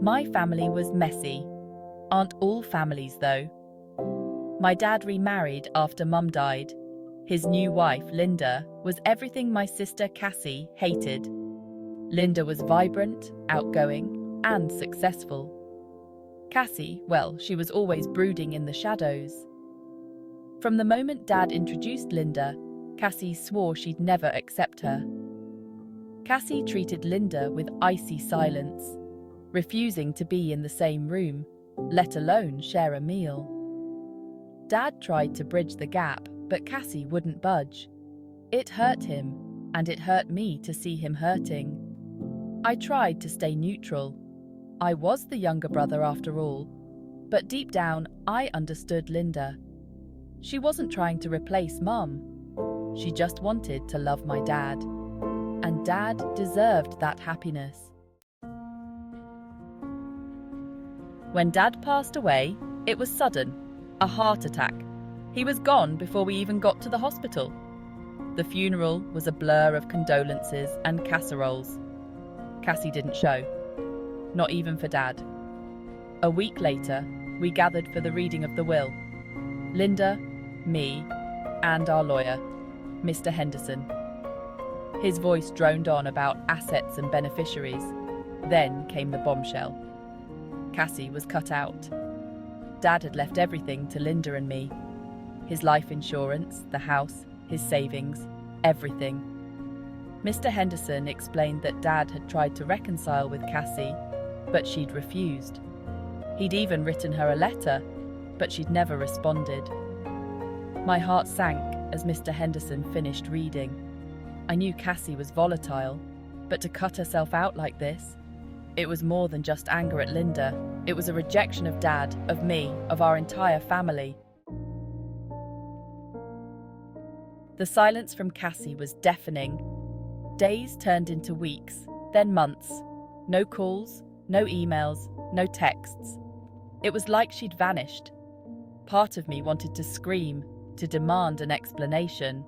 My family was messy. Aren't all families, though? My dad remarried after Mum died. His new wife, Linda, was everything my sister Cassie hated. Linda was vibrant, outgoing, and successful. Cassie, well, she was always brooding in the shadows. From the moment Dad introduced Linda, Cassie swore she'd never accept her. Cassie treated Linda with icy silence, refusing to be in the same room, let alone share a meal. Dad tried to bridge the gap, but Cassie wouldn't budge. It hurt him, and it hurt me to see him hurting. I tried to stay neutral. I was the younger brother after all, but deep down I understood Linda. She wasn't trying to replace Mum. She just wanted to love my dad. And Dad deserved that happiness. When Dad passed away, it was sudden, a heart attack. He was gone before we even got to the hospital. The funeral was a blur of condolences and casseroles. Cassie didn't show, not even for Dad. A week later, we gathered for the reading of the will. Linda, me, and our lawyer, Mr. Henderson. His voice droned on about assets and beneficiaries. Then came the bombshell. Cassie was cut out. Dad had left everything to Linda and me. His life insurance, the house, his savings, everything. Mr. Henderson explained that Dad had tried to reconcile with Cassie, but she'd refused. He'd even written her a letter, but she'd never responded. My heart sank as Mr. Henderson finished reading. I knew Cassie was volatile, but to cut herself out like this, it was more than just anger at Linda. It was a rejection of Dad, of me, of our entire family. The silence from Cassie was deafening. Days turned into weeks, then months. No calls, no emails, no texts. It was like she'd vanished. Part of me wanted to scream, to demand an explanation.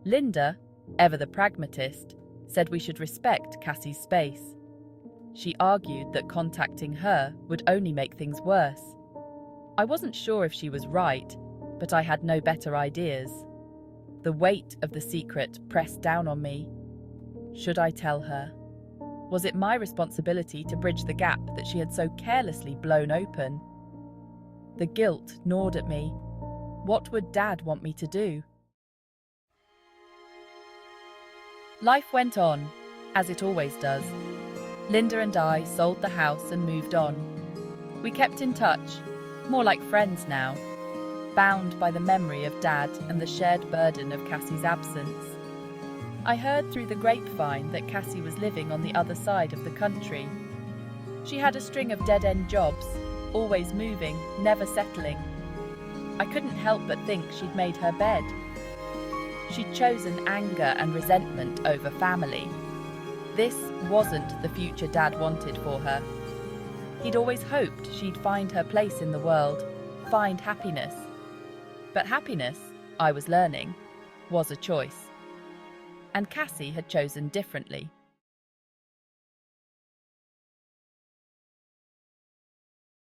Linda, ever the pragmatist, said we should respect Cassie's space. She argued that contacting her would only make things worse. I wasn't sure if she was right, but I had no better ideas. The weight of the secret pressed down on me. Should I tell her? Was it my responsibility to bridge the gap that she had so carelessly blown open? The guilt gnawed at me. What would Dad want me to do? Life went on, as it always does. Linda and I sold the house and moved on. We kept in touch, more like friends now, bound by the memory of Dad and the shared burden of Cassie's absence. I heard through the grapevine that Cassie was living on the other side of the country. She had a string of dead-end jobs, always moving, never settling. I couldn't help but think she'd made her bed. She'd chosen anger and resentment over family. This wasn't the future Dad wanted for her. He'd always hoped she'd find her place in the world, find happiness. But happiness, I was learning, was a choice. And Cassie had chosen differently.